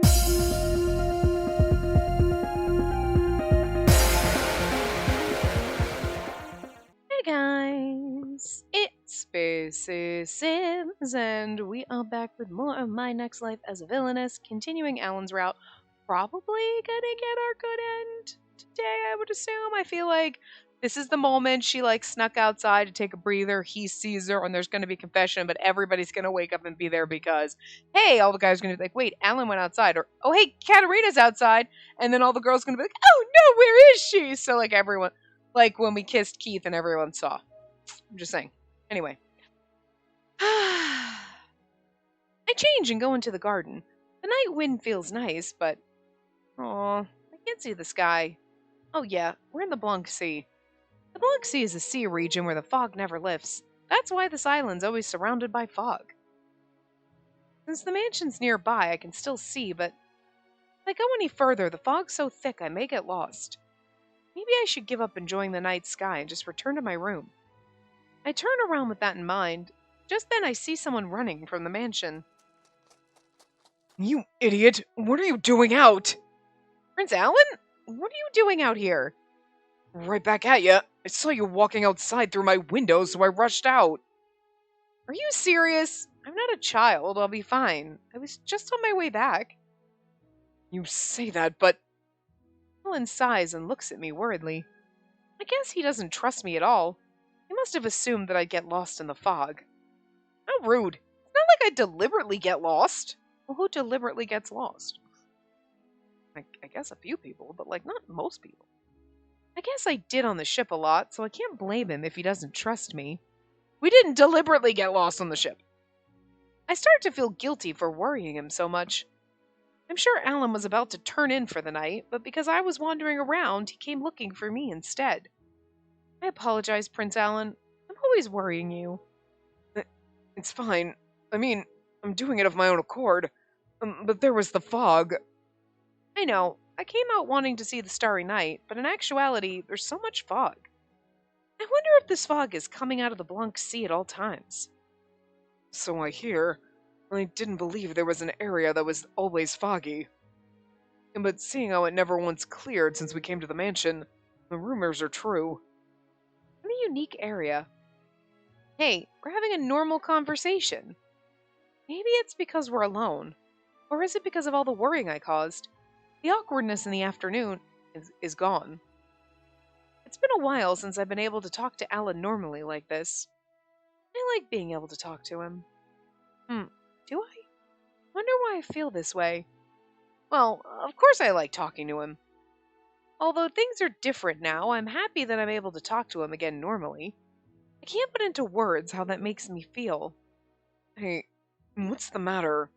Hey guys, it's Spacey Sims, and we are back with more of my next life as a villainess, continuing Alan's route. Probably gonna get our good end today, I would assume. I feel like this is the moment she snuck outside to take a breather. He sees her, and there's gonna be confession, but everybody's gonna wake up and be there because, hey, all the guys are gonna be like, wait, Alan went outside, or oh hey, Katarina's outside, and then all the girls gonna be like, oh no, where is she? So everyone. Like when we kissed Keith and everyone saw. I'm just saying. Anyway. I change and go into the garden. The night wind feels nice, but... Aw, I can't see the sky. Oh yeah, we're in the Blanc Sea. The Blanc Sea is a sea region where the fog never lifts. That's why this island's always surrounded by fog. Since the mansion's nearby, I can still see, but if I go any further, the fog's so thick I may get lost. Maybe I should give up enjoying the night sky and just return to my room. I turn around with that in mind. Just then I see someone running from the mansion. You idiot! What are you doing out? Prince Alan? What are you doing out here? Right back at ya. I saw you walking outside through my window, so I rushed out. Are you serious? I'm not a child. I'll be fine. I was just on my way back. You say that, but... Alan sighs and looks at me worriedly. I guess he doesn't trust me at all. He must have assumed that I'd get lost in the fog. How rude. It's not like I deliberately get lost. Well, who deliberately gets lost? I guess a few people, but not most people. I guess I did on the ship a lot, so I can't blame him if he doesn't trust me. We didn't deliberately get lost on the ship. I start to feel guilty for worrying him so much. I'm sure Alan was about to turn in for the night, but because I was wandering around, he came looking for me instead. I apologize, Prince Alan. I'm always worrying you. It's fine. I mean, I'm doing it of my own accord. But there was the fog. I know. I came out wanting to see the starry night, but in actuality, there's so much fog. I wonder if this fog is coming out of the Blanc Sea at all times. So I hear. I didn't believe there was an area that was always foggy. But seeing how it never once cleared since we came to the mansion, the rumors are true. What a unique area. Hey, we're having a normal conversation. Maybe it's because we're alone. Or is it because of all the worrying I caused? The awkwardness in the afternoon is gone. It's been a while since I've been able to talk to Alan normally like this. I like being able to talk to him. Do I? Wonder why I feel this way. Well, of course I like talking to him. Although things are different now, I'm happy that I'm able to talk to him again normally. I can't put into words how that makes me feel. Hey, what's the matter?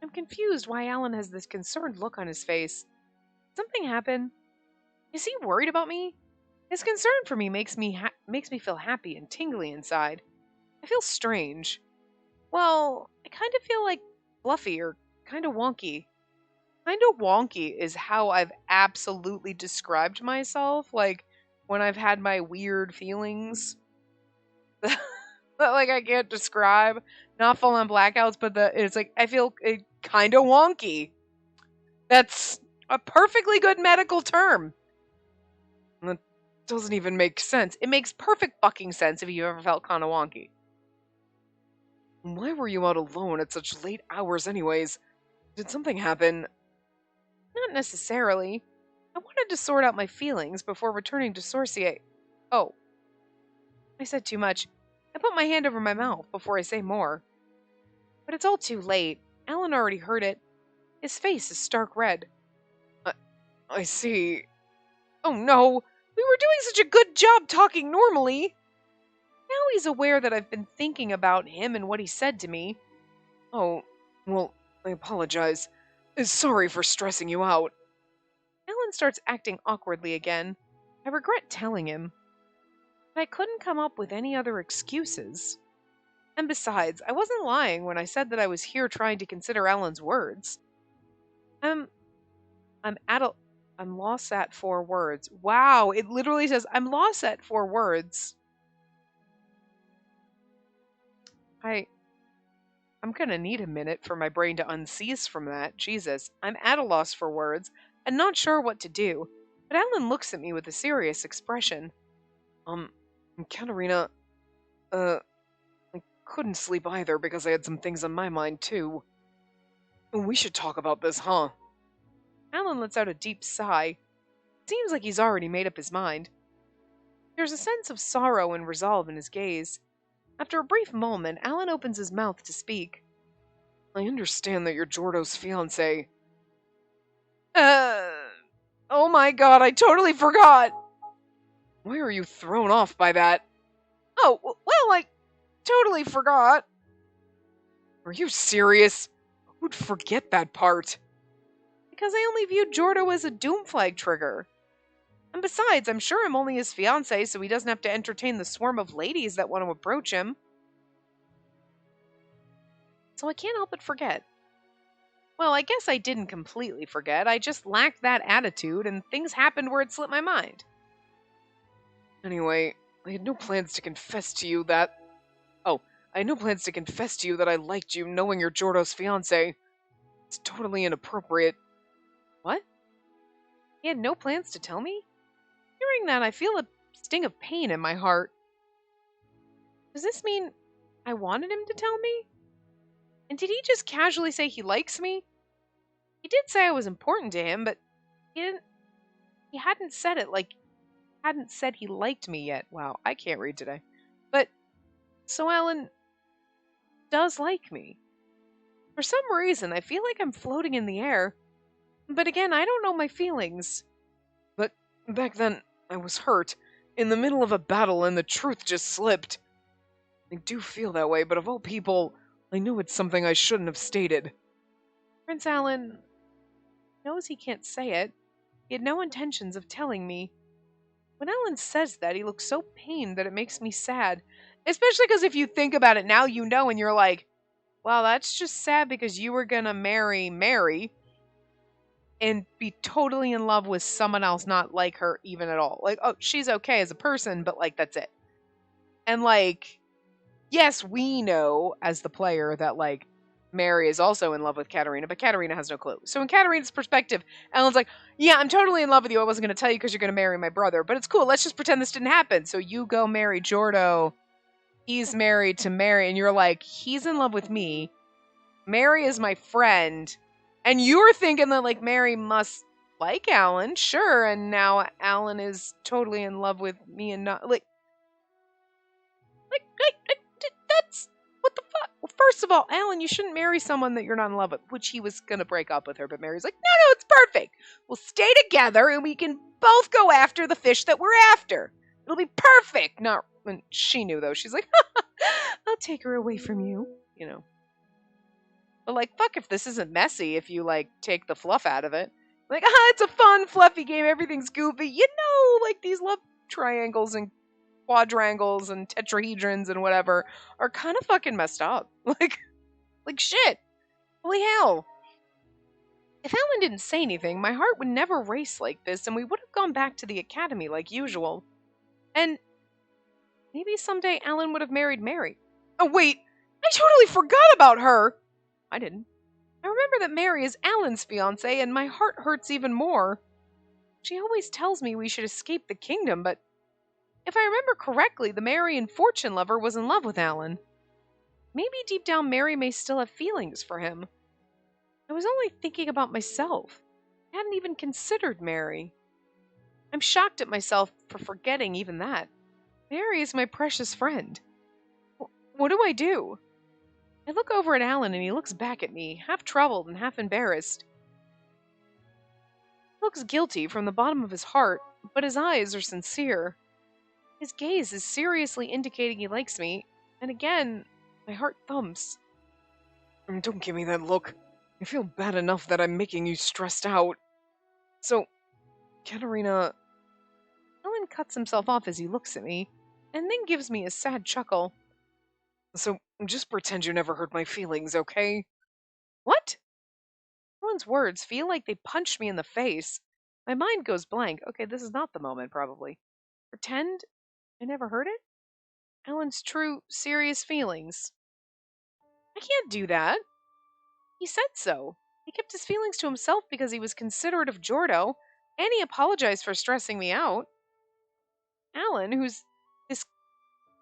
I'm confused why Alan has this concerned look on his face. Did something happen? Is he worried about me? His concern for me makes me feel happy and tingly inside. I feel strange. Well, I kind of feel fluffy or kind of wonky. Kind of wonky is how I've absolutely described myself, when I've had my weird feelings. That I can't describe. Not full on blackouts, but it's I feel kind of wonky. That's a perfectly good medical term. That doesn't even make sense. It makes perfect fucking sense if you ever felt kind of wonky. Why were you out alone at such late hours anyways? Did something happen? Not necessarily. I wanted to sort out my feelings before returning to Sorcier. Oh. I said too much. I put my hand over my mouth before I say more. But it's all too late. Alan already heard it. His face is stark red. I see. Oh no! We were doing such a good job talking normally! Now he's aware that I've been thinking about him and what he said to me. Oh, well, I apologize. Sorry for stressing you out. Alan starts acting awkwardly again. I regret telling him. But I couldn't come up with any other excuses. And besides, I wasn't lying when I said that I was here trying to consider Alan's words. I'm lost at 4 words. Wow, it literally says, I'm lost at 4 words. I'm gonna need a minute for my brain to unseize from that. Jesus, I'm at a loss for words and not sure what to do. But Alan looks at me with a serious expression. Um, Katerina, uh, I couldn't sleep either because I had some things on my mind too. We should talk about this, huh? Alan lets out a deep sigh. Seems like he's already made up his mind. There's a sense of sorrow and resolve in his gaze. After a brief moment, Alan opens his mouth to speak. I understand that you're Jordo's fiance. Uh, oh my god, I totally forgot! Why are you thrown off by that? Oh, well, I totally forgot. Are you serious? Who'd forget that part? Because I only viewed Jordo as a doom flag trigger. And besides, I'm sure I'm only his fiance, so he doesn't have to entertain the swarm of ladies that want to approach him. So I can't help but forget. Well, I guess I didn't completely forget. I just lacked that attitude, and things happened where it slipped my mind. Anyway, I had no plans to confess to you that. Oh, I had no plans to confess to you that I liked you knowing you're Jordo's fiance. It's totally inappropriate. What? He had no plans to tell me? Hearing that, I feel a sting of pain in my heart. Does this mean I wanted him to tell me? And did he just casually say he likes me? He did say I was important to him, but he hadn't said it like hadn't said he liked me yet. Wow, I can't read today. But so Alan does like me. For some reason, I feel like I'm floating in the air. But again, I don't know my feelings. But back then, I was hurt, in the middle of a battle, and the truth just slipped. I do feel that way, but of all people, I know it's something I shouldn't have stated. Prince Alan knows he can't say it. He had no intentions of telling me. When Alan says that, he looks so pained that it makes me sad. Especially because if you think about it now, you know, and you're like, well, that's just sad because you were gonna marry Mary and be totally in love with someone else not like her even at all. Like, oh, she's okay as a person, but like, that's it. And like, yes, we know as the player that like Mary is also in love with Katerina, but Katerina has no clue. So in Katerina's perspective, Ellen's like, yeah, I'm totally in love with you. I wasn't going to tell you because you're going to marry my brother, but it's cool. Let's just pretend this didn't happen. So you go marry Jordo. He's married to Mary, and you're like, he's in love with me. Mary is my friend. And you're thinking that like Mary must like Alan, sure, and now Alan is totally in love with me and not that's what the fuck. Well, first of all, Alan, you shouldn't marry someone that you're not in love with, which he was gonna break up with her, but Mary's like, no, it's perfect. We'll stay together and we can both go after the fish that we're after. It'll be perfect. Not when she knew though. She's like, I'll take her away from you, you know. But like, fuck if this isn't messy if you like take the fluff out of it. Like, it's a fun, fluffy game, everything's goofy. You know, like these love triangles and quadrangles and tetrahedrons and whatever are kind of fucking messed up. Like shit. Holy hell. If Alan didn't say anything, my heart would never race like this and we would have gone back to the academy like usual. And maybe someday Alan would have married Mary. Oh wait, I totally forgot about her. I didn't. I remember that Mary is Alan's fiancée and my heart hurts even more. She always tells me we should escape the kingdom, but if I remember correctly, the Mary and Fortune lover was in love with Alan. Maybe deep down Mary may still have feelings for him. I was only thinking about myself. I hadn't even considered Mary. I'm shocked at myself for forgetting even that. Mary is my precious friend. What do I do? I look over at Alan and he looks back at me, half troubled and half embarrassed. He looks guilty from the bottom of his heart, but his eyes are sincere. His gaze is seriously indicating he likes me, and again, my heart thumps. Don't give me that look. I feel bad enough that I'm making you stressed out. So, Katerina... Alan cuts himself off as he looks at me, and then gives me a sad chuckle. So, just pretend you never hurt my feelings, okay? What? Alan's words feel like they punched me in the face. My mind goes blank. Okay, this is not the moment, probably. Pretend I never heard it? Alan's true, serious feelings. I can't do that. He said so. He kept his feelings to himself because he was considerate of Jordo, and he apologized for stressing me out. Alan, this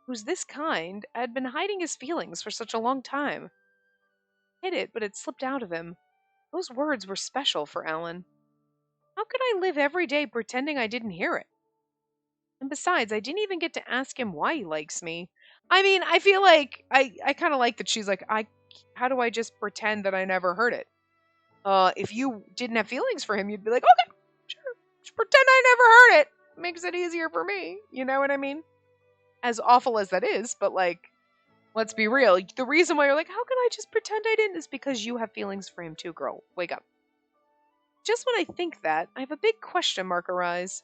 who's this kind, had been hiding his feelings for such a long time. Hid it, but it slipped out of him. Those words were special for Alan. How could I live every day pretending I didn't hear it? And besides, I didn't even get to ask him why he likes me. I mean, I feel like I kind of like that she's like, how do I just pretend that I never heard it? If you didn't have feelings for him, you'd be like, okay, sure, just pretend I never heard it. Makes it easier for me. You know what I mean? As awful as that is, but like, let's be real. The reason why you're like, how can I just pretend I didn't is because you have feelings for him too, girl. Wake up. Just when I think that, I have a big question mark arise.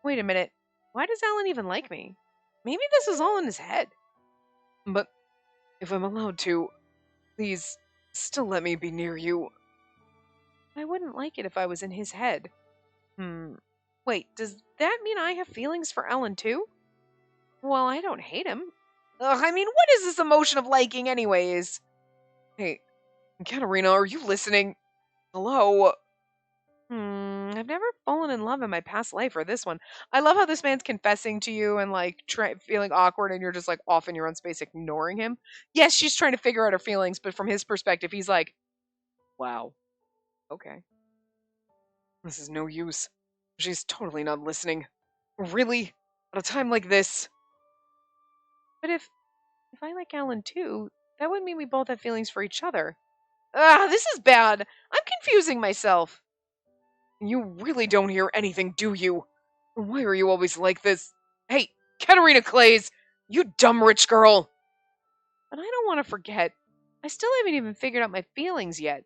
Wait a minute. Why does Alan even like me? Maybe this is all in his head. But if I'm allowed to, please still let me be near you. I wouldn't like it if I was in his head. Wait, does that mean I have feelings for Alan too? Well, I don't hate him. Ugh, I mean, what is this emotion of liking, anyways? Hey, Katerina, are you listening? Hello? I've never fallen in love in my past life or this one. I love how this man's confessing to you and like feeling awkward, and you're just like off in your own space ignoring him. Yes, she's trying to figure out her feelings, but from his perspective, he's like, wow, okay. This is no use. She's totally not listening. Really? At a time like this? But if I like Alan too, that would mean we both have feelings for each other. This is bad. I'm confusing myself. You really don't hear anything, do you? Why are you always like this? Hey, Katerina Clays, you dumb rich girl! But I don't want to forget. I still haven't even figured out my feelings yet.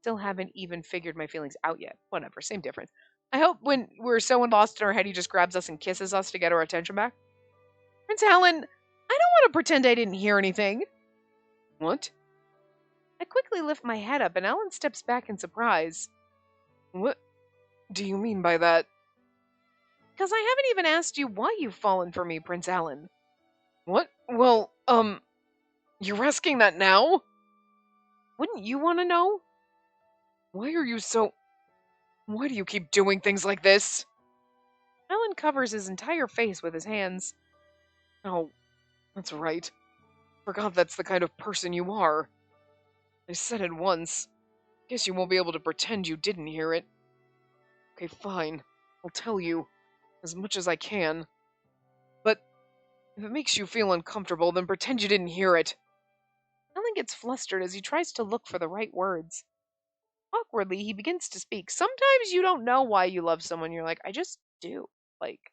Still haven't even figured my feelings out yet. Whatever, same difference. I hope when we're so lost in our head, he just grabs us and kisses us to get our attention back. Prince Alan, I don't want to pretend I didn't hear anything. What? I quickly lift my head up, and Alan steps back in surprise. What do you mean by that? Because I haven't even asked you why you've fallen for me, Prince Alan. What? Well, you're asking that now? Wouldn't you want to know? Why are you so... Why do you keep doing things like this? Alan covers his entire face with his hands. Oh, that's right. Forgot that's the kind of person you are. I said it once. Guess you won't be able to pretend you didn't hear it. Okay, fine. I'll tell you. As much as I can. But if it makes you feel uncomfortable, then pretend you didn't hear it. Alan gets flustered as he tries to look for the right words. Awkwardly, he begins to speak. Sometimes you don't know why you love someone. You're like, I just do. Like,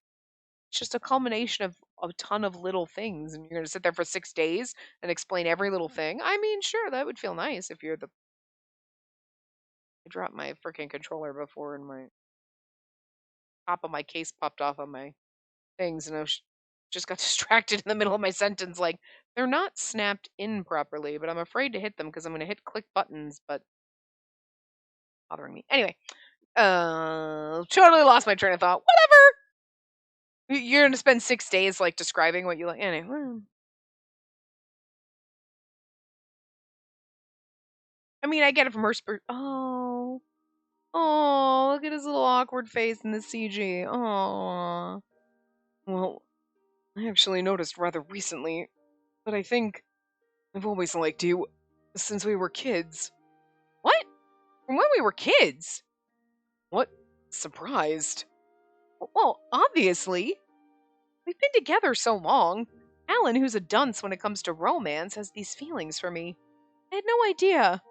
it's just a culmination of a ton of little things. And you're going to sit there for 6 days and explain every little thing. I mean, sure, that would feel nice if you're the... I dropped my freaking controller before and my top of my case popped off on my things. And I just got distracted in the middle of my sentence. Like, they're not snapped in properly, but I'm afraid to hit them because I'm going to hit click buttons, but bothering me. Anyway, totally lost my train of thought. Whatever. You're going to spend 6 days like describing what you like. Anyway. I mean, I get it from her Oh. Oh, look at his little awkward face in the CG. Oh. Well, I actually noticed rather recently, but I think I've always liked you since we were kids. What? From when we were kids? What? Surprised? Well, obviously. We've been together so long. Alan, who's a dunce when it comes to romance, has these feelings for me. I had no idea.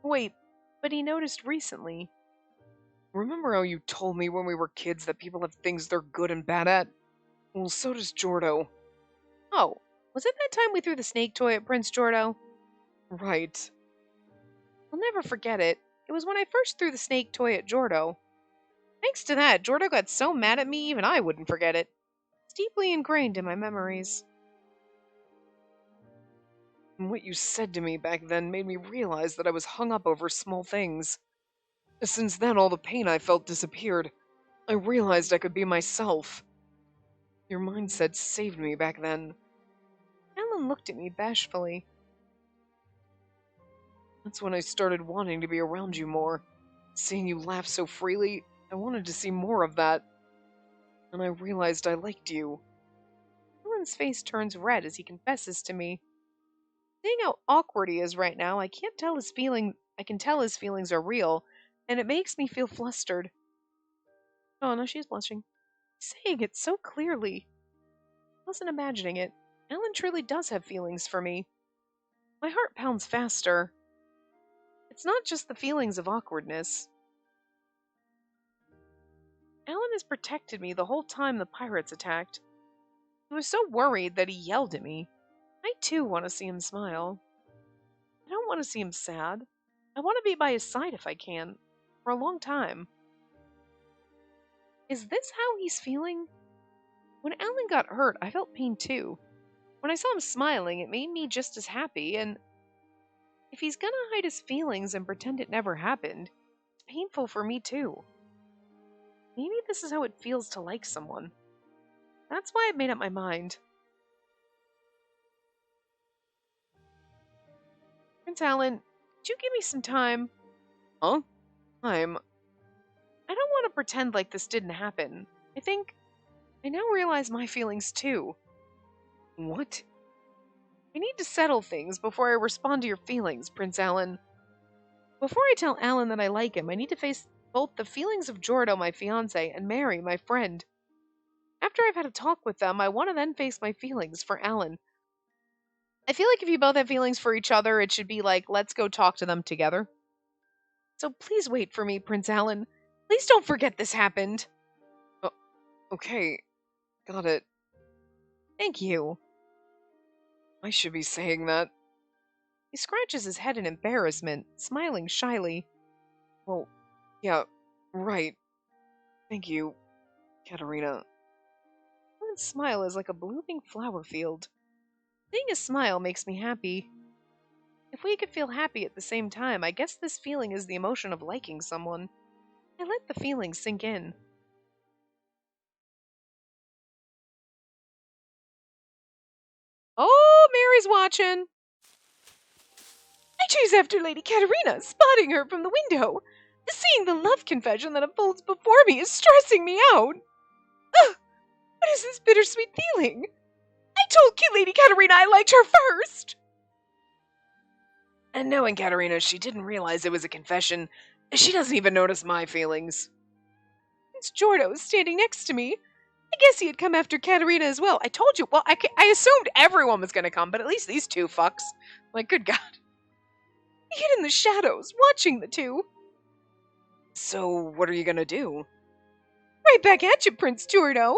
Wait, but he noticed recently. Remember how you told me when we were kids that people have things they're good and bad at? Well, so does Jordo. Oh, was it that time we threw the snake toy at Prince Jordo? Right. I'll never forget it. It was when I first threw the snake toy at Jordo. Thanks to that, Jordo got so mad at me even I wouldn't forget it. It's deeply ingrained in my memories. And what you said to me back then made me realize that I was hung up over small things. Since then, all the pain I felt disappeared. I realized I could be myself. Your mindset saved me back then. Alan looked at me bashfully. That's when I started wanting to be around you more. Seeing you laugh so freely, I wanted to see more of that. And I realized I liked you. Alan's face turns red as he confesses to me. Seeing how awkward he is right now, I can tell his feelings are real, and it makes me feel flustered. Oh no, she's blushing. Saying it so clearly. I wasn't imagining it. Alan truly does have feelings for me. My heart pounds faster. It's not just the feelings of awkwardness. Alan has protected me the whole time the pirates attacked. He was so worried that he yelled at me. I too want to see him smile. I don't want to see him sad. I want to be by his side if I can, for a long time. Is this how he's feeling? When Alan got hurt, I felt pain too. When I saw him smiling, it made me just as happy, and if he's gonna hide his feelings and pretend it never happened, it's painful for me too. Maybe this is how it feels to like someone. That's why I've made up my mind. Prince Alan, could you give me some time? Huh? Time? I don't want to pretend like this didn't happen. I now realize my feelings too. What? I need to settle things before I respond to your feelings, Prince Alan. Before I tell Alan that I like him, I need to face both the feelings of Jordo, my fiance, and Mary, my friend. After I've had a talk with them, I want to then face my feelings for Alan. I feel like if you both have feelings for each other, it should be like, let's go talk to them together. So please wait for me, Prince Alan. Please don't forget this happened. Oh, okay, got it. Thank you. I should be saying that. He scratches his head in embarrassment, smiling shyly. Well, yeah, right. Thank you, Katerina. Alan's smile is like a blooming flower field. Seeing his smile makes me happy. If we could feel happy at the same time, I guess this feeling is the emotion of liking someone. I let the feeling sink in. Oh, Mary's watching! I chase after Lady Katerina, spotting her from the window. Seeing the love confession that unfolds before me is stressing me out. Ugh, what is this bittersweet feeling? I told Lady Katerina I liked her first! And knowing Katerina, she didn't realize it was a confession. She doesn't even notice my feelings. It's Jordo standing next to me. I guess he had come after Katerina as well. I told you. Well, I assumed everyone was going to come, but at least these two fucks. Like, good God. I hid in the shadows, watching the two. So, what are you going to do? Right back at you, Prince Jordo.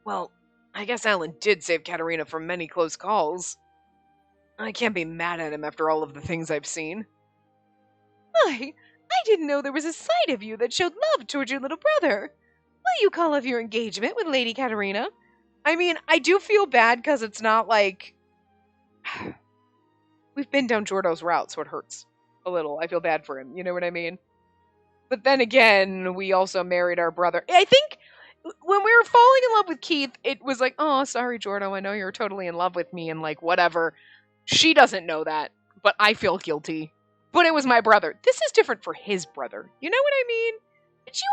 Well, I guess Alan did save Katerina from many close calls. I can't be mad at him after all of the things I've seen. I didn't know there was a side of you that showed love toward your little brother. Will you call off your engagement with Lady Katerina? I mean, I do feel bad because it's not like... We've been down Jordo's route, so it hurts a little. I feel bad for him, you know what I mean? But then again, we also married our brother. I think when we were falling in love with Keith, it was like, oh, sorry, Jordo, I know you're totally in love with me and like whatever. She doesn't know that, but I feel guilty. But it was my brother. This is different for his brother. You know what I mean? Did you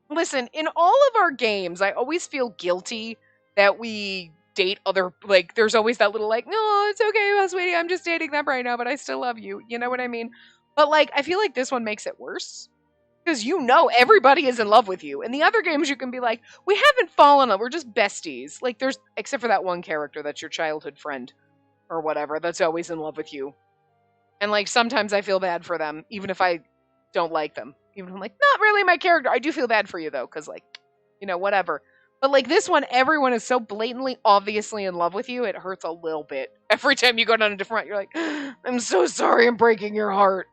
Listen, in all of our games, I always feel guilty that we date other, like, there's always that little, like, no, it's okay, sweetie, I'm just dating them right now, but I still love you. You know what I mean? But, like, I feel like this one makes it worse. Because you know everybody is in love with you. In the other games, you can be like, we haven't fallen in love, we're just besties. Like, there's, except for that one character that's your childhood friend, or whatever, that's always in love with you. And, like, sometimes I feel bad for them, even if I don't like them. Even if I'm like, not really my character. I do feel bad for you, though, because, like, you know, whatever. But, like, this one, everyone is so blatantly, obviously in love with you, it hurts a little bit. Every time you go down a different route, you're like, I'm so sorry I'm breaking your heart.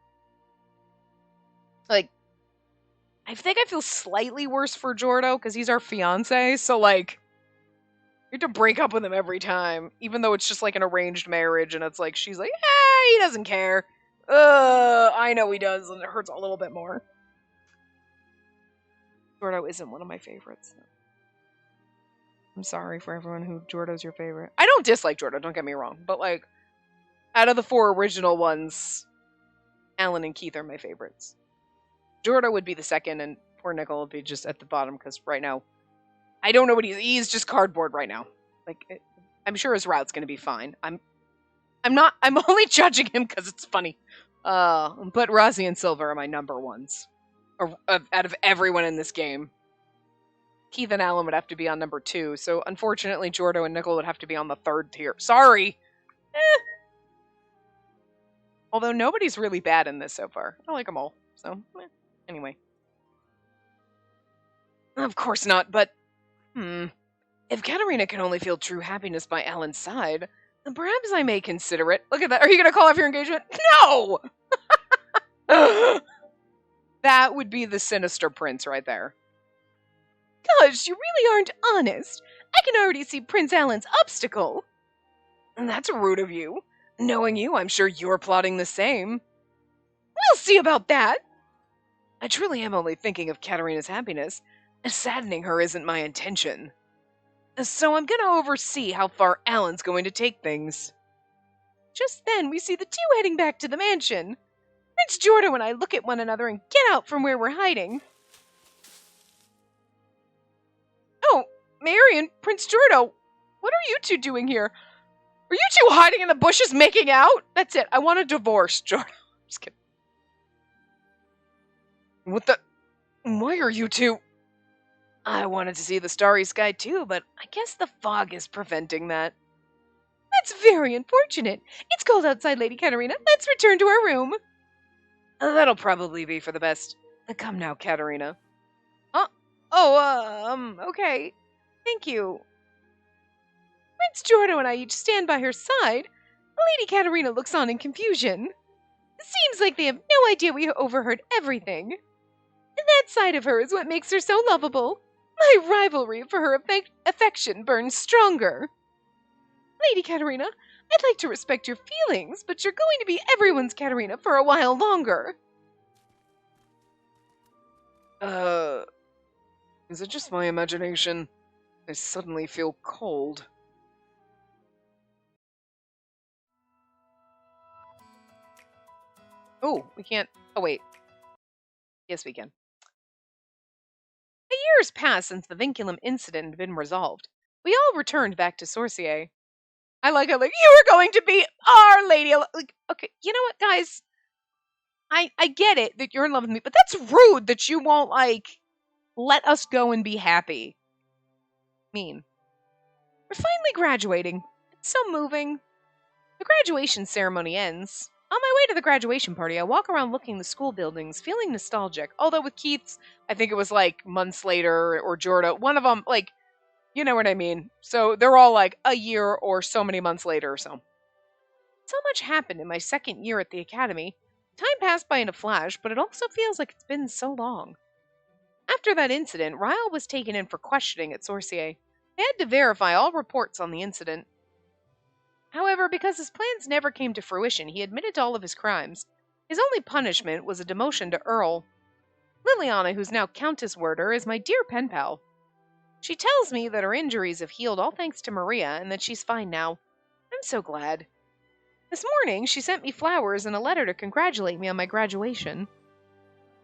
Like, I think I feel slightly worse for Jordo, because he's our fiancé, so, like, you have to break up with him every time, even though it's just, like, an arranged marriage, and it's like, she's like, he doesn't care. I know he does, and it hurts a little bit more. Jordo isn't one of my favorites. I'm sorry for everyone who Jordo's your favorite. I don't dislike Jordo, don't get me wrong, but like, Out of the 4 original ones, Alan and Keith are my favorites. Jordo would be the second, and poor Nickel would be just at the bottom, because right now, I don't know what he's just cardboard right now. Like, I'm sure his route's gonna be fine. I'm only judging him because it's funny. But Rozzy and Silver are my number ones. Out of everyone in this game. Keith and Alan would have to be on number 2, so unfortunately Jordo and Nickel would have to be on the 3rd tier. Sorry! Although nobody's really bad in this so far. I like them all, so anyway. Of course not, but if Katarina can only feel true happiness by Alan's side, then perhaps I may consider it. Look at that. Are you going to call off your engagement? No! That would be the sinister prince right there. Gosh, you really aren't honest. I can already see Prince Alan's obstacle. That's rude of you. Knowing you, I'm sure you're plotting the same. We'll see about that. I truly am only thinking of Katarina's happiness. Saddening her isn't my intention. So I'm gonna oversee how far Alan's going to take things. Just then, we see the two heading back to the mansion. Prince Jordo and I look at one another and get out from where we're hiding. Oh, Mary and Prince Jordo, what are you two doing here? Are you two hiding in the bushes making out? That's it. I want a divorce, Jordo. Just kidding. What the? Why are you two? I wanted to see the starry sky too, but I guess the fog is preventing that. That's very unfortunate. It's cold outside, Lady Katarina. Let's return to our room. That'll probably be for the best. Come now, Katarina. Okay. Thank you. Prince Jordo and I each stand by her side. Lady Katarina looks on in confusion. Seems like they have no idea we overheard everything. And that side of her is what makes her so lovable. My rivalry for her affection burns stronger. Lady Katarina, I'd like to respect your feelings, but you're going to be everyone's Katarina for a while longer. Is it just my imagination? I suddenly feel cold. Oh, we can't. Oh, wait. Yes, we can. A year has passed since the vinculum incident had been resolved. We all returned back to Sorcier. I like it, like, you are going to be our lady. Like, okay, you know what, guys? I get it that you're in love with me, but that's rude that you won't, like, let us go and be happy. Mean. We're finally graduating. It's so moving. The graduation ceremony ends. On my way to the graduation party, I walk around looking the school buildings, feeling nostalgic. Although with Keith's, I think it was like months later, or Jordo, one of them, like, you know what I mean. So they're all like a year or so many months later or so. So much happened in my second year at the academy. Time passed by in a flash, but it also feels like it's been so long. After that incident, Ryle was taken in for questioning at Sorcier. They had to verify all reports on the incident. However, because his plans never came to fruition, he admitted to all of his crimes. His only punishment was a demotion to Earl. Liliana, who's now Countess Werder, is my dear pen pal. She tells me that her injuries have healed all thanks to Maria and that she's fine now. I'm so glad. This morning, she sent me flowers and a letter to congratulate me on my graduation.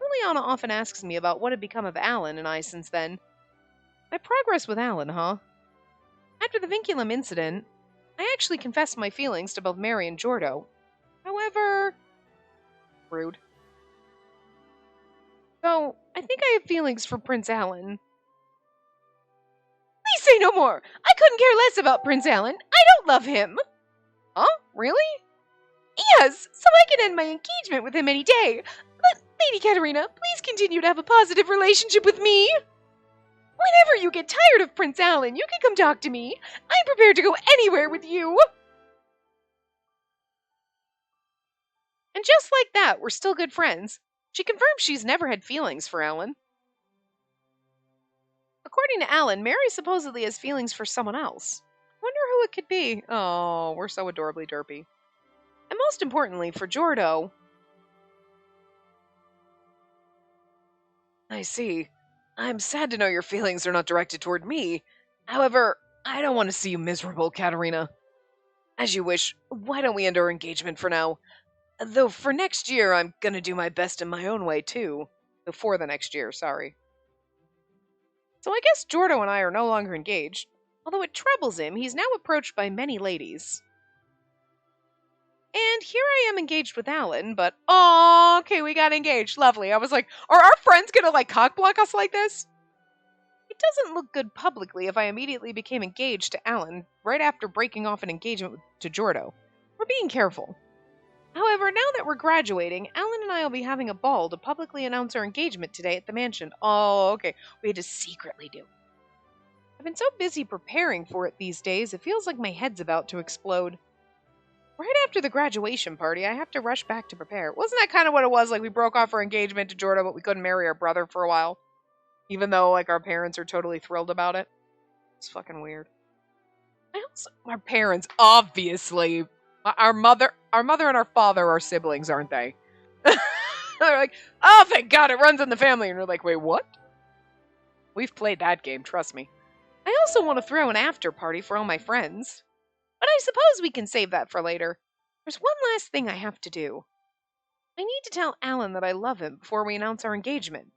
Liliana often asks me about what had become of Alan and I since then. My progress with Alan, huh? After the vinculum incident, I actually confessed my feelings to both Mary and Jordo. However... rude. So, I think I have feelings for Prince Alan. Please say no more! I couldn't care less about Prince Alan. I don't love him! Huh? Really? Yes, so I can end my engagement with him any day. But, Lady Katarina, please continue to have a positive relationship with me. Whenever you get tired of Prince Alan, you can come talk to me. I'm prepared to go anywhere with you. And just like that, we're still good friends. She confirms she's never had feelings for Alan. According to Alan, Mary supposedly has feelings for someone else. Wonder who it could be. Oh, we're so adorably derpy. And most importantly, for Jordo... I see. I'm sad to know your feelings are not directed toward me. However, I don't want to see you miserable, Katarina. As you wish. Why don't we end our engagement for now? Though for next year, I'm gonna do my best in my own way, too. Before the next year, sorry. So I guess Jordo and I are no longer engaged. Although it troubles him, he's now approached by many ladies. And here I am engaged with Alan, but oh, okay, we got engaged. Lovely. I was like, are our friends gonna like cockblock us like this? It doesn't look good publicly if I immediately became engaged to Alan right after breaking off an engagement to Jordo. We're being careful. However, now that we're graduating, Alan and I will be having a ball to publicly announce our engagement today at the mansion. Oh, okay. We had to secretly do it. I've been so busy preparing for it these days, it feels like my head's about to explode. Right after the graduation party, I have to rush back to prepare. Wasn't that kind of what it was? Like, we broke off our engagement to Jordan, but we couldn't marry our brother for a while. Even though, like, our parents are totally thrilled about it. It's fucking weird. Our parents, obviously. Our mother and our father are siblings, aren't they? They're like, oh, thank God, it runs in the family. And we're like, wait, what? We've played that game, trust me. I also want to throw an after party for all my friends. But I suppose we can save that for later. There's one last thing I have to do. I need to tell Alan that I love him before we announce our engagement.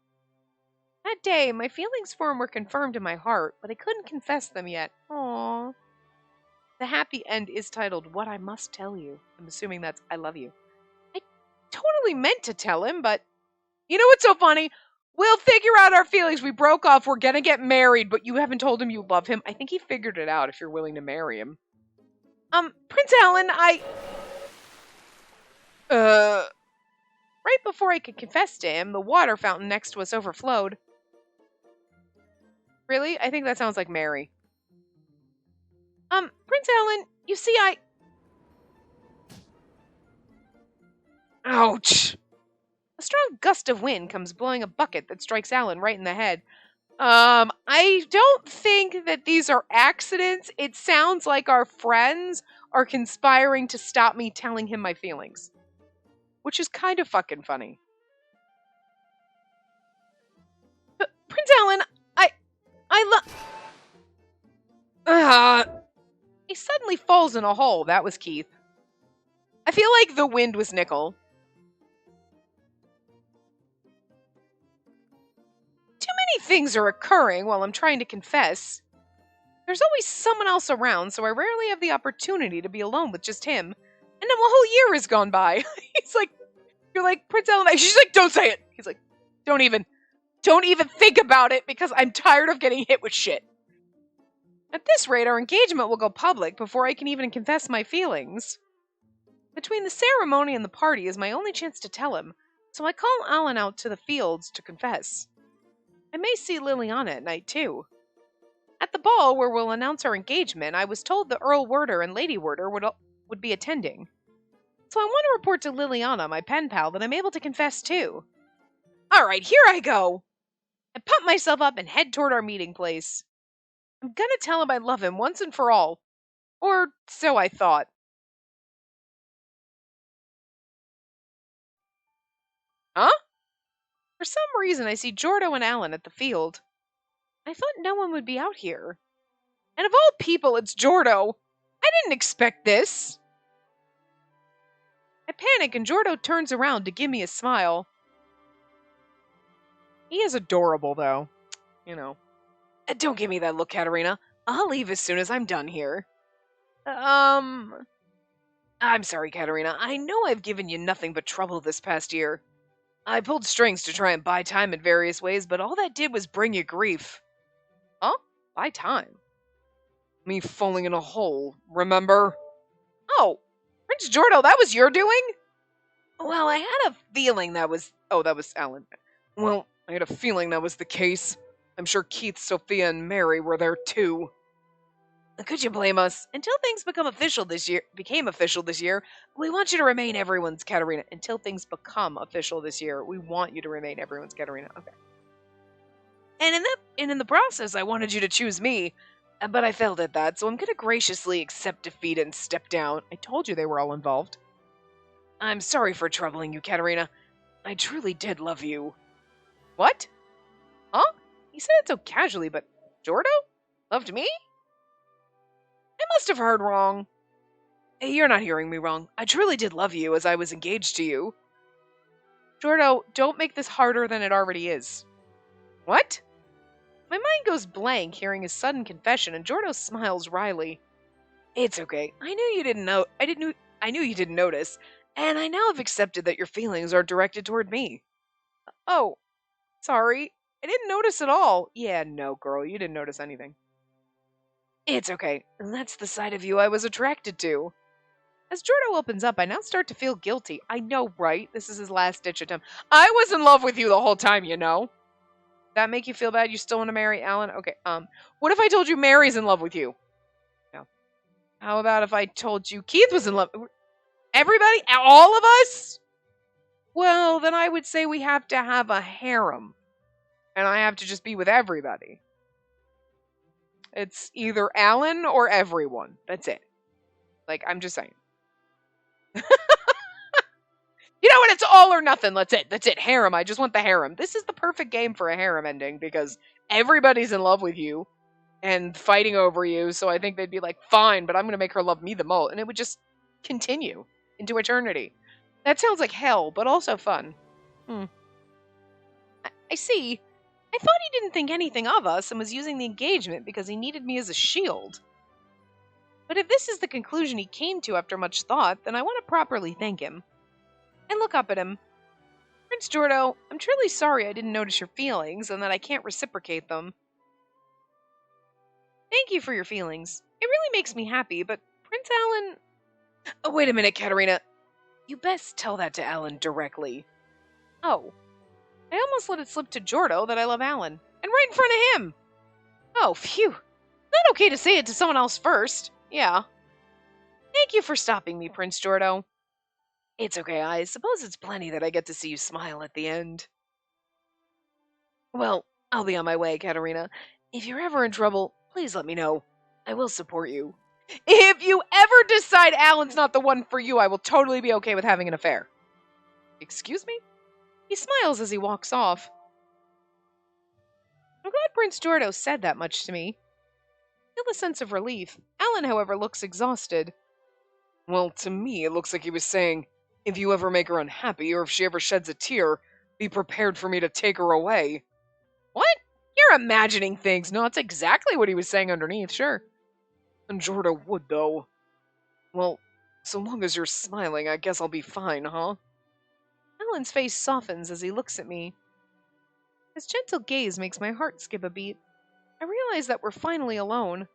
That day, my feelings for him were confirmed in my heart, but I couldn't confess them yet. Aww. The happy end is titled, What I Must Tell You. I'm assuming that's I love you. I totally meant to tell him, but you know what's so funny? We'll figure out our feelings. We broke off. We're gonna get married, but you haven't told him you love him. I think he figured it out if you're willing to marry him. Prince Alan, right before I could confess to him, the water fountain next to us overflowed. Really? I think that sounds like Mary. Prince Alan, you see, Ouch! A strong gust of wind comes blowing a bucket that strikes Alan right in the head. I don't think that these are accidents. It sounds like our friends are conspiring to stop me telling him my feelings. Which is kind of fucking funny. But Prince Alan, he suddenly falls in a hole. That was Keith. I feel like the wind was Nickel. Too many things are occurring while I'm trying to confess. There's always someone else around, so I rarely have the opportunity to be alone with just him. And now a whole year has gone by. He's like, you're like, Prince Alan, she's like, don't say it. He's like, don't even think about it because I'm tired of getting hit with shit. At this rate, our engagement will go public before I can even confess my feelings. Between the ceremony and the party is my only chance to tell him, so I call Alan out to the fields to confess. I may see Liliana at night, too. At the ball where we'll announce our engagement, I was told the Earl Werder and Lady Werder would be attending. So I want to report to Liliana, my pen pal, that I'm able to confess, too. Alright, here I go! I pump myself up and head toward our meeting place. I'm gonna tell him I love him once and for all. Or so I thought. Huh? For some reason, I see Jordo and Alan at the field. I thought no one would be out here. And of all people, it's Jordo. I didn't expect this. I panic and Jordo turns around to give me a smile. He is adorable, though. You know. Don't give me that look, Katerina. I'll leave as soon as I'm done here. I'm sorry, Katerina. I know I've given you nothing but trouble this past year. I pulled strings to try and buy time in various ways, but all that did was bring you grief. Huh? Buy time? Me falling in a hole, remember? Oh, Prince Jordo, that was your doing? Well, I had a feeling that was... Oh, that was Alan. Well, I had a feeling that was the case. I'm sure Keith, Sophia, and Mary were there too. Could you blame us? Until things became official this year, we want you to remain everyone's Katerina. Until things become official this year, we want you to remain everyone's Katerina. Okay. And in the process, I wanted you to choose me, but I failed at that, so I'm gonna graciously accept defeat and step down. I told you they were all involved. I'm sorry for troubling you, Katerina. I truly did love you. What? Huh? He said it so casually, but Jordo? Loved me? I must have heard wrong. Hey, you're not hearing me wrong. I truly did love you as I was engaged to you. Jordo, don't make this harder than it already is. What? My mind goes blank hearing his sudden confession, and Jordo smiles wryly. It's okay. I knew you didn't know. I knew you didn't notice, and I now have accepted that your feelings are directed toward me. Oh, sorry. I didn't notice at all. Yeah, no, girl, you didn't notice anything. It's okay. That's the side of you I was attracted to. As Jordo opens up, I now start to feel guilty. I know, right? This is his last ditch attempt. I was in love with you the whole time, you know. That make you feel bad? You still want to marry Alan? Okay. What if I told you Mary's in love with you? No. How about if I told you Keith was in love? Everybody? All of us? Well, then I would say we have to have a harem. And I have to just be with everybody. It's either Alan or everyone. That's it. Like, I'm just saying. You know what? It's all or nothing. That's it. That's it. Harem. I just want the harem. This is the perfect game for a harem ending because everybody's in love with you and fighting over you. So I think they'd be like, fine, but I'm going to make her love me the most. And it would just continue into eternity. That sounds like hell, but also fun. I see. I thought he didn't think anything of us and was using the engagement because he needed me as a shield. But if this is the conclusion he came to after much thought, then I want to properly thank him. I look up at him. Prince Jordo, I'm truly sorry I didn't notice your feelings and that I can't reciprocate them. Thank you for your feelings. It really makes me happy, but Prince Alan... Oh, wait a minute, Katerina. You best tell that to Alan directly. Oh. I almost let it slip to Jordo that I love Alan. And right in front of him. Oh, phew. Not okay to say it to someone else first. Yeah. Thank you for stopping me, Prince Jordo. It's okay, I suppose it's plenty that I get to see you smile at the end. Well, I'll be on my way, Katerina. If you're ever in trouble, please let me know. I will support you. If you ever decide Alan's not the one for you, I will totally be okay with having an affair. Excuse me? He smiles as he walks off. I'm glad Prince Jordo said that much to me. I feel a sense of relief. Alan, however, looks exhausted. Well, to me, it looks like he was saying, if you ever make her unhappy or if she ever sheds a tear, be prepared for me to take her away. What? You're imagining things. No, that's exactly what he was saying underneath, sure. And Jordo would, though. Well, so long as you're smiling, I guess I'll be fine, huh? Alan's face softens as he looks at me. His gentle gaze makes my heart skip a beat. I realize that we're finally alone.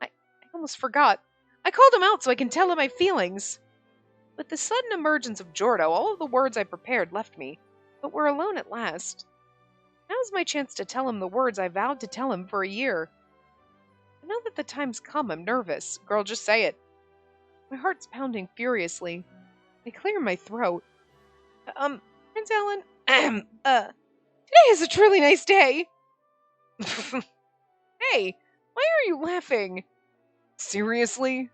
I almost forgot. I called him out so I can tell him my feelings. With the sudden emergence of Jordo, all of the words I prepared left me, but we're alone at last. Now's my chance to tell him the words I vowed to tell him for a year. And now that the time's come, I'm nervous. Girl, just say it. My heart's pounding furiously. I clear my throat. Prince Alan, today is a truly nice day. Hey, why are you laughing? Seriously?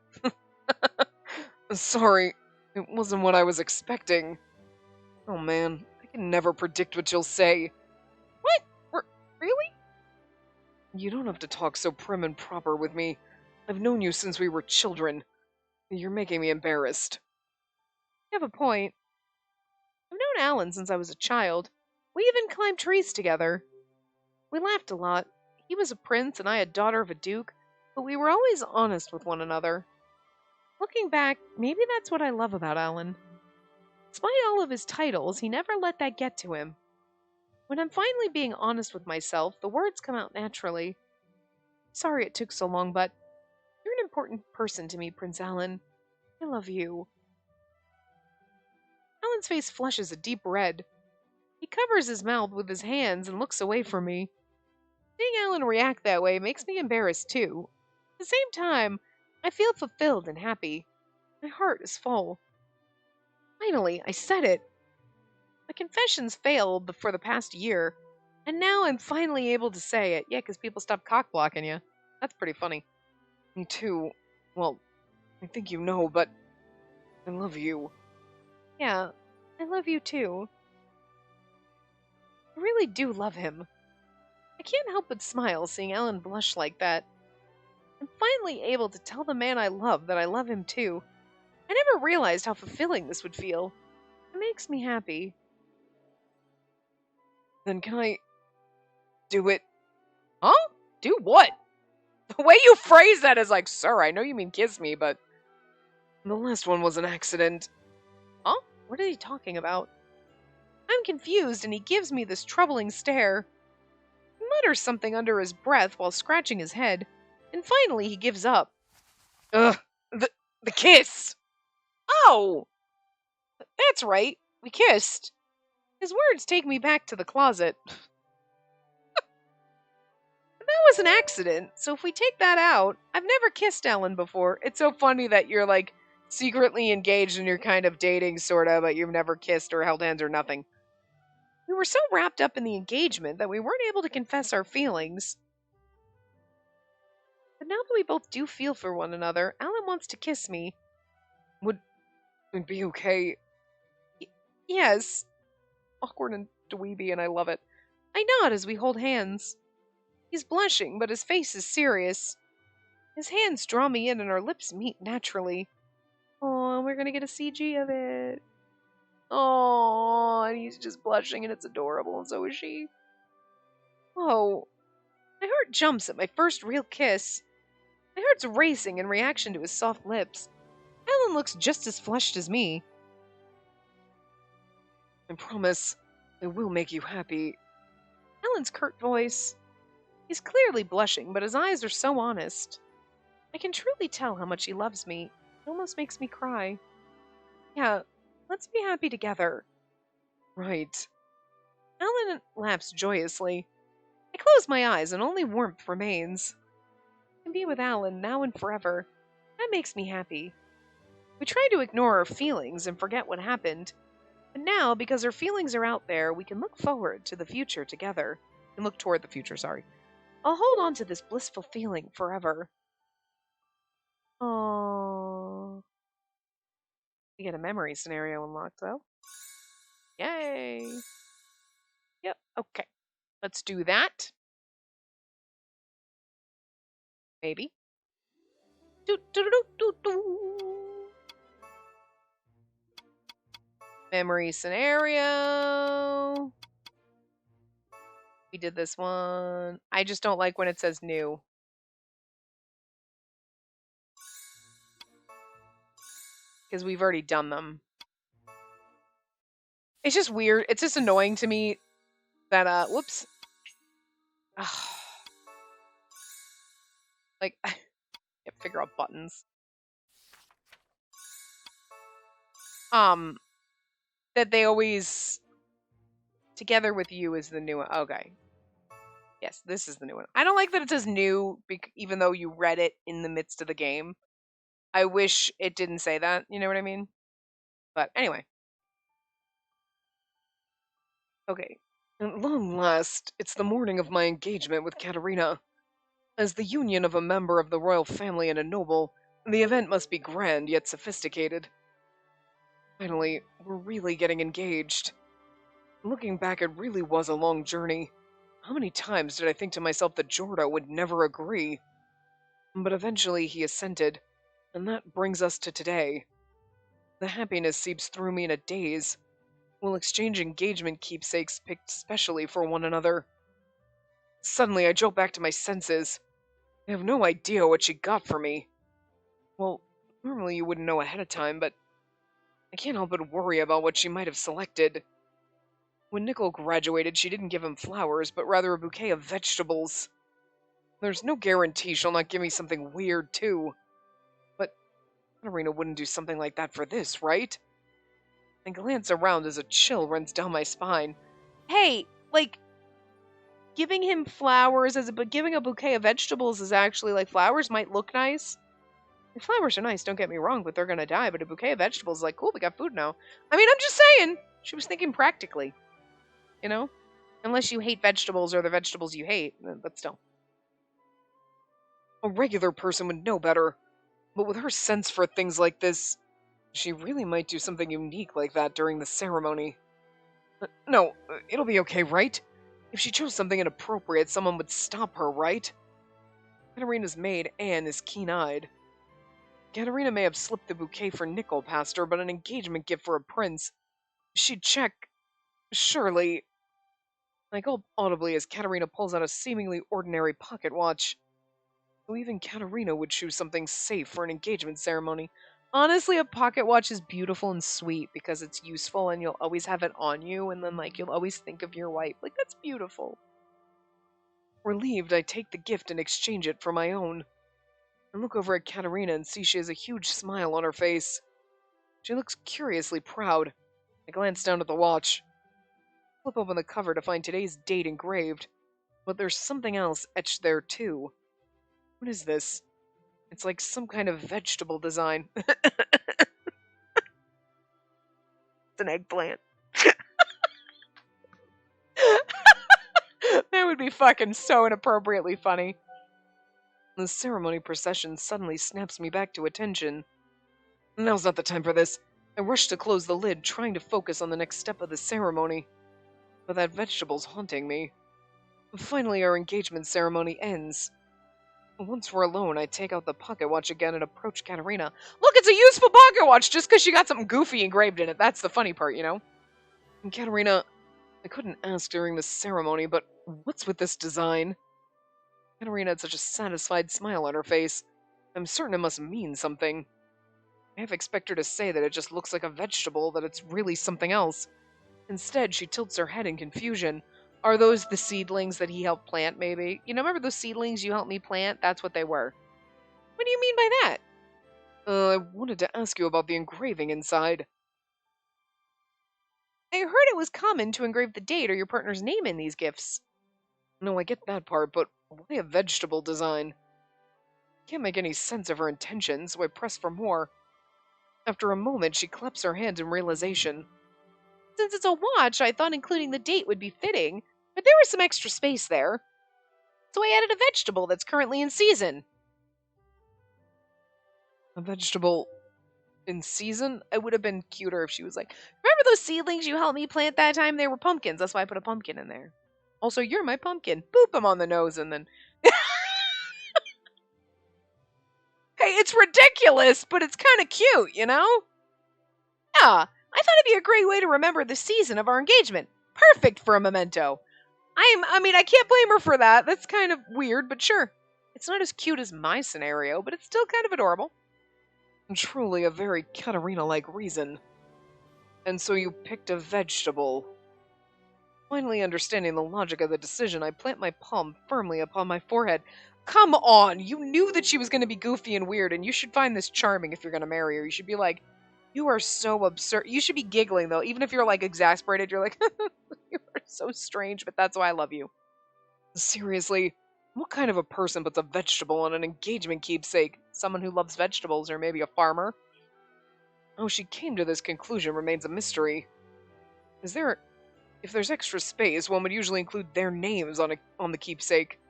Sorry, it wasn't what I was expecting. Oh man, I can never predict what you'll say. What? Really? You don't have to talk so prim and proper with me. I've known you since we were children. You're making me embarrassed. You have a point. I've known Alan since I was a child. We even climbed trees together. We laughed a lot. He was a prince and I a daughter of a duke, but we were always honest with one another. Looking back, maybe that's what I love about Alan. Despite all of his titles, he never let that get to him. When I'm finally being honest with myself, the words come out naturally. Sorry it took so long, but you're an important person to me, Prince Alan. I love you. Alan's face flushes a deep red. He covers his mouth with his hands and looks away from me. Seeing Alan react that way makes me embarrassed too. At the same time, I feel fulfilled and happy. My heart is full. Finally, I said it. My confessions failed for the past year, and now I'm finally able to say it. Yeah, because people stop cock-blocking you. That's pretty funny. Me too. Well, I think you know, but I love you. Yeah, I love you too. I really do love him. I can't help but smile seeing Alan blush like that. I'm finally able to tell the man I love that I love him too. I never realized how fulfilling this would feel. It makes me happy. Then can I do it? Huh? Do what? The way you phrase that is like, sir, I know you mean kiss me, but the last one was an accident. Huh? What are you talking about? I'm confused, and he gives me this troubling stare. He mutters something under his breath while scratching his head, and finally he gives up. Ugh, the kiss. Oh! That's right, we kissed. His words take me back to the closet. That was an accident, so if we take that out, I've never kissed Ellen before. It's so funny that you're like secretly engaged and you're kind of dating, sort of, but you've never kissed or held hands or nothing. We were so wrapped up in the engagement that we weren't able to confess our feelings. But now that we both do feel for one another, Alan wants to kiss me. Would it be okay? Yes. Awkward and dweeby, and I love it. I nod as we hold hands. He's blushing, but his face is serious. His hands draw me in and our lips meet naturally. Oh, we're gonna get a CG of it. Oh, and he's just blushing and it's adorable, and so is she. Whoa. My heart jumps at my first real kiss. My heart's racing in reaction to his soft lips. Alan looks just as flushed as me. I promise I will make you happy. Alan's curt voice. He's clearly blushing, but his eyes are so honest. I can truly tell how much he loves me. It almost makes me cry. Yeah, let's be happy together. Right. Alan laughs joyously. I close my eyes and only warmth remains. I can be with Alan now and forever. That makes me happy. We try to ignore our feelings and forget what happened. But now, because our feelings are out there, we can look forward to the future together. And look toward the future, sorry. I'll hold on to this blissful feeling forever. Aww. We get a memory scenario unlocked, though. Yay! Yep, okay. Let's do that. Maybe. Do, do, do, do, do. Memory scenario. We did this one. I just don't like when it says new. Because we've already done them. It's just weird. It's just annoying to me that, whoops. Like, I can't figure out buttons. That they always, together with you is the new one. Okay. Yes, this is the new one. I don't like that it says new, even though you read it in the midst of the game. I wish it didn't say that, you know what I mean? But anyway. Okay. At long last, it's the morning of my engagement with Katerina. As the union of a member of the royal family and a noble, the event must be grand yet sophisticated. Finally, we're really getting engaged. Looking back, it really was a long journey. How many times did I think to myself that Jordo would never agree? But eventually he assented, and that brings us to today. The happiness seeps through me in a daze. We'll exchange engagement keepsakes picked specially for one another. Suddenly, I jolt back to my senses. I have no idea what she got for me. Well, normally you wouldn't know ahead of time, but I can't help but worry about what she might have selected. When Nickel graduated, she didn't give him flowers, but rather a bouquet of vegetables. There's no guarantee she'll not give me something weird, too. But Katarina wouldn't do something like that for this, right? I glance around as a chill runs down my spine. Hey, like, giving him flowers but giving a bouquet of vegetables is actually, like, flowers might look nice. The flowers are nice, don't get me wrong, but they're gonna die. But a bouquet of vegetables is like, cool, we got food now. I mean, I'm just saying. She was thinking practically. You know? Unless you hate vegetables or the vegetables you hate, but still. A regular person would know better. But with her sense for things like this, she really might do something unique like that during the ceremony. No, it'll be okay, right? If she chose something inappropriate, someone would stop her, right? Katarina's maid, Anne, is keen-eyed. Katerina may have slipped the bouquet for Nickel past her, but an engagement gift for a prince. She'd check. Surely. I gulp audibly as Katerina pulls out a seemingly ordinary pocket watch. So even Katerina would choose something safe for an engagement ceremony. Honestly, a pocket watch is beautiful and sweet because it's useful and you'll always have it on you, and then, like, you'll always think of your wife. Like, that's beautiful. Relieved, I take the gift and exchange it for my own. I look over at Katerina and see she has a huge smile on her face. She looks curiously proud. I glance down at the watch. Flip open the cover to find today's date engraved. But there's something else etched there too. What is this? It's like some kind of vegetable design. It's an eggplant. That would be fucking so inappropriately funny. The ceremony procession suddenly snaps me back to attention. Now's not the time for this. I rush to close the lid, trying to focus on the next step of the ceremony. But that vegetable's haunting me. Finally, our engagement ceremony ends. Once we're alone, I take out the pocket watch again and approach Katerina. Look, it's a useful pocket watch just because she got something goofy engraved in it. That's the funny part, you know? And Katerina, I couldn't ask during the ceremony, but what's with this design? Katerina had such a satisfied smile on her face. I'm certain it must mean something. I half expect her to say that it just looks like a vegetable, that it's really something else. Instead, she tilts her head in confusion. Are those the seedlings that he helped plant, maybe? You know, remember those seedlings you helped me plant? That's what they were. What do you mean by that? I wanted to ask you about the engraving inside. I heard it was common to engrave the date or your partner's name in these gifts. No, I get that part, but why a vegetable design? Can't make any sense of her intentions, so I press for more. After a moment, she claps her hands in realization. Since it's a watch, I thought including the date would be fitting, but there was some extra space there. So I added a vegetable that's currently in season. A vegetable in season? It would have been cuter if she was like, remember those seedlings you helped me plant that time? They were pumpkins. That's why I put a pumpkin in there. Also, you're my pumpkin. Boop him on the nose and then... Hey, it's ridiculous, but it's kind of cute, you know? Yeah, I thought it'd be a great way to remember the season of our engagement. Perfect for a memento. I can't blame her for that. That's kind of weird, but sure. It's not as cute as my scenario, but it's still kind of adorable. Truly a very Katerina-like reason. And so you picked a vegetable. Finally understanding the logic of the decision, I plant my palm firmly upon my forehead. Come on, you knew that she was going to be goofy and weird, and you should find this charming if you're going to marry her. You should be like, you are so absurd. You should be giggling, though. Even if you're, like, exasperated, you're like, you are so strange, but that's why I love you. Seriously, what kind of a person puts a vegetable on an engagement keepsake? Someone who loves vegetables, or maybe a farmer. How she came to this conclusion remains a mystery. If there's extra space, one would usually include their names on the keepsake.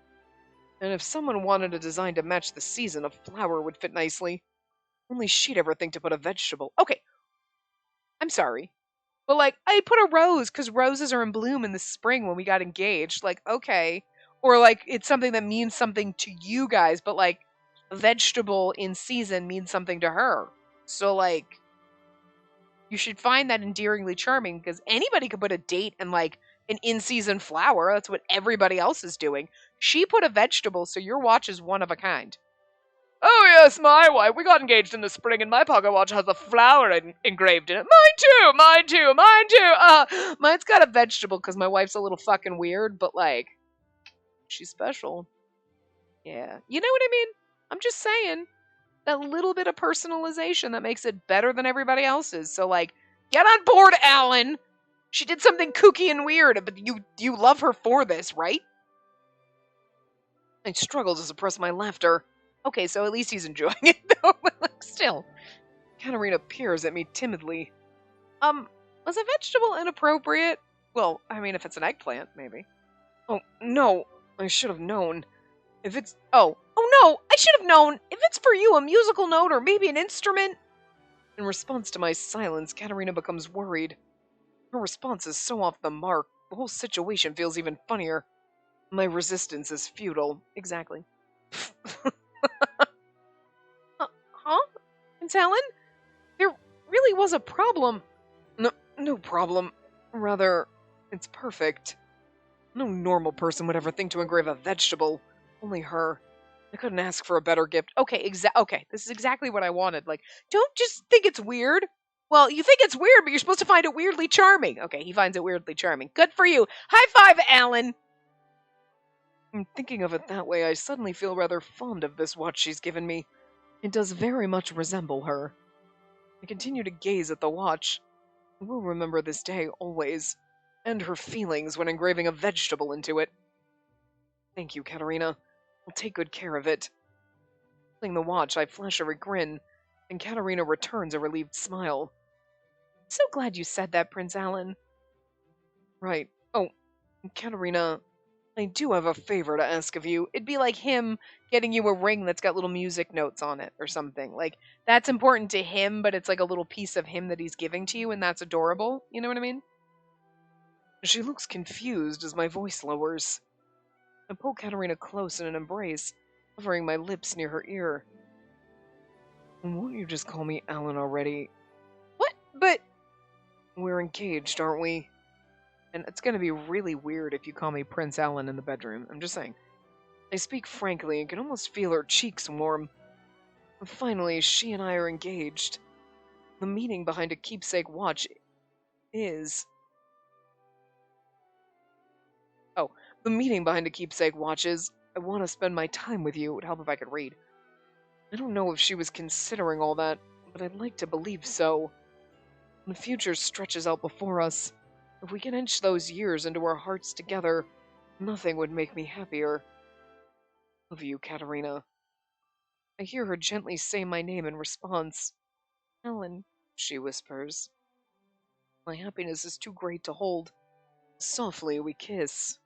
And if someone wanted a design to match the season, a flower would fit nicely. Only she'd ever think to put a vegetable. Okay, I'm sorry. But, like, I put a rose because roses are in bloom in the spring when we got engaged. Like, okay. Or, like, it's something that means something to you guys, but, like, vegetable in season means something to her. So, like, you should find that endearingly charming because anybody could put a date and, like, an in-season flower. That's what everybody else is doing. She put a vegetable, so your watch is one of a kind. Oh yes, my wife. We got engaged in the spring, and my pocket watch has a flower engraved in it. Mine too, mine too, mine too. Mine's got a vegetable because my wife's a little fucking weird, but, like, she's special. Yeah. You know what I mean? I'm just saying. That little bit of personalization that makes it better than everybody else's. So, like, get on board, Alan. She did something kooky and weird, but you love her for this, right? I struggle to suppress my laughter. Okay, so at least he's enjoying it, though. But, like, still. Katerina peers at me timidly. Was a vegetable inappropriate? Well, I mean, if it's an eggplant, maybe. Oh, no. I should have known. If it's... Oh no! I should have known! If it's for you, a musical note or maybe an instrument... In response to my silence, Katerina becomes worried. Her response is so off the mark, the whole situation feels even funnier. My resistance is futile. Exactly. Huh? Prince Alan? There really was a problem. No problem. Rather, it's perfect. No normal person would ever think to engrave a vegetable. Only her. I couldn't ask for a better gift. Okay, okay, this is exactly what I wanted. Like, don't just think it's weird. Well, you think it's weird, but you're supposed to find it weirdly charming. Okay, he finds it weirdly charming. Good for you. High five, Alan. Thinking of it that way, I suddenly feel rather fond of this watch she's given me. It does very much resemble her. I continue to gaze at the watch. I will remember this day always, and her feelings when engraving a vegetable into it. Thank you, Katerina. I'll take good care of it. Holding the watch, I flash a grin, and Katerina returns a relieved smile. So glad you said that, Prince Alan. Right. Oh, Katerina, I do have a favor to ask of you. It'd be like him getting you a ring that's got little music notes on it or something. Like, that's important to him, but it's like a little piece of him that he's giving to you, and that's adorable. You know what I mean? She looks confused as my voice lowers. I pull Katerina close in an embrace, hovering my lips near her ear. Won't you just call me Alan already? What? But we're engaged, aren't we? And it's gonna be really weird if you call me Prince Alan in the bedroom. I'm just saying. I speak frankly and can almost feel her cheeks warm. Finally, she and I are engaged. The meaning behind a keepsake watch is... Oh, the meaning behind a keepsake watch is, I want to spend my time with you. It would help if I could read. I don't know if she was considering all that, but I'd like to believe so. The future stretches out before us. If we can inch those years into our hearts together, nothing would make me happier. Love you, Katerina. I hear her gently say my name in response. Ellen, she whispers. My happiness is too great to hold. Softly we kiss.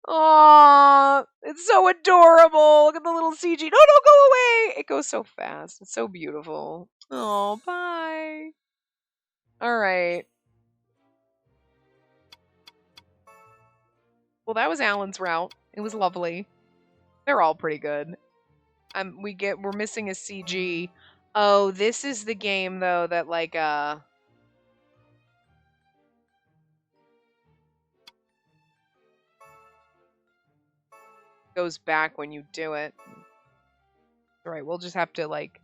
Aww, it's so adorable. Look at the little CG. No, don't go away. It goes so fast. It's so beautiful. Oh, bye. All right. Well, that was Alan's route. It was lovely. They're all pretty good. We're missing a CG. Oh, this is the game though that like goes back when you do it. All right, we'll just have to like.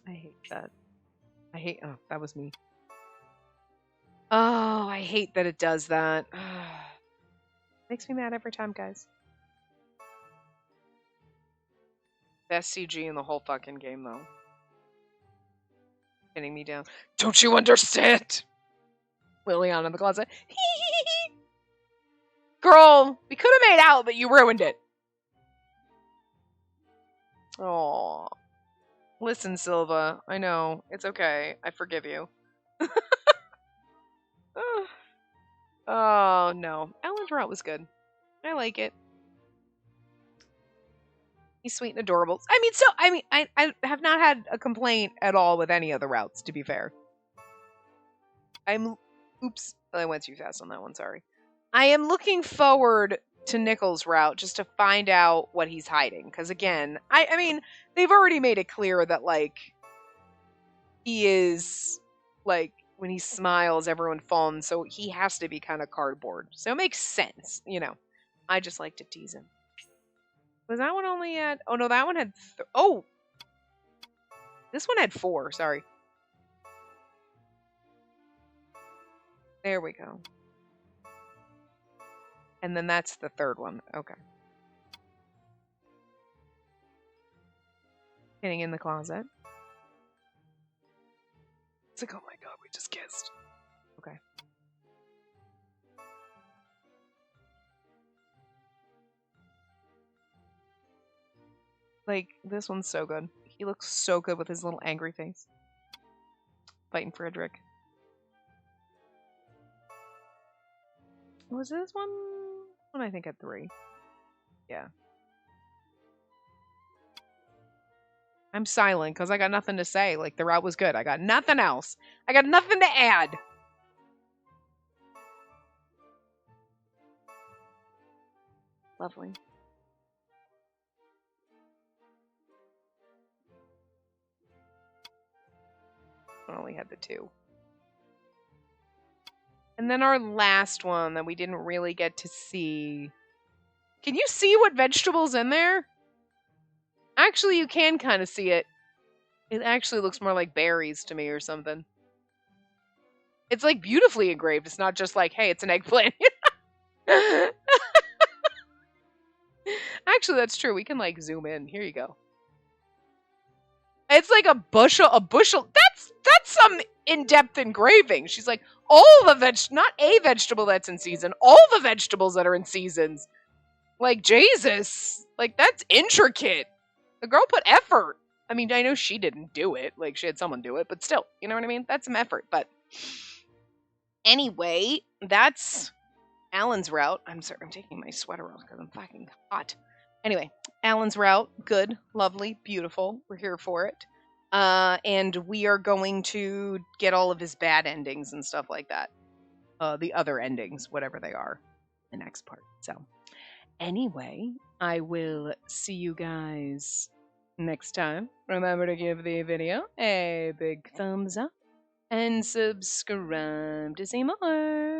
I hate that. Oh, that was me. Oh, I hate that it does that. Makes me mad every time, guys. Best CG in the whole fucking game, though. Pinning me down. Don't you understand? Liliana in the closet. Girl, we could have made out, but you ruined it. Aw. Listen, Silva. I know. It's okay. I forgive you. Oh, no. Alan's route was good. I like it. He's sweet and adorable. I have not had a complaint at all with any of the routes, to be fair. Oops. I went too fast on that one, sorry. I am looking forward to Nickel's route just to find out what he's hiding. Because again, I mean, they've already made it clear that, like, he is, like, when he smiles, everyone fawns, so he has to be kind of cardboard. So it makes sense, you know. I just like to tease him. Was that one only at... Oh, no, that one had... Oh! This one had 4, sorry. There we go. And then that's the 3rd one. Okay. Getting in the closet. It's like, oh my god, we just kissed. Okay. Like, this one's so good. He looks so good with his little angry face. Fighting Frederick. Was this one? One I think had 3. Yeah. I'm silent because I got nothing to say. Like, the route was good. I got nothing else. I got nothing to add. Lovely. I only had the 2. And then our last one that we didn't really get to see. Can you see what vegetables in there? Actually, you can kind of see it. It actually looks more like berries to me or something. It's like beautifully engraved. It's not just like, hey, it's an eggplant. Actually, that's true. We can like zoom in. Here you go. It's like a bushel. That's some in-depth engraving. She's like, all the not a vegetable that's in season, all the vegetables that are in seasons. Like, Jesus. Like, that's intricate. The girl put effort. I mean, I know she didn't do it. Like, she had someone do it, but still, you know what I mean? That's some effort. But anyway, that's Alan's route. I'm sorry, I'm taking my sweater off because I'm fucking hot. Anyway, Alan's route, good, lovely, beautiful. We're here for it. And we are going to get all of his bad endings and stuff like that. The other endings, whatever they are, the next part. So, anyway, I will see you guys next time. Remember to give the video a big thumbs up and subscribe to see more.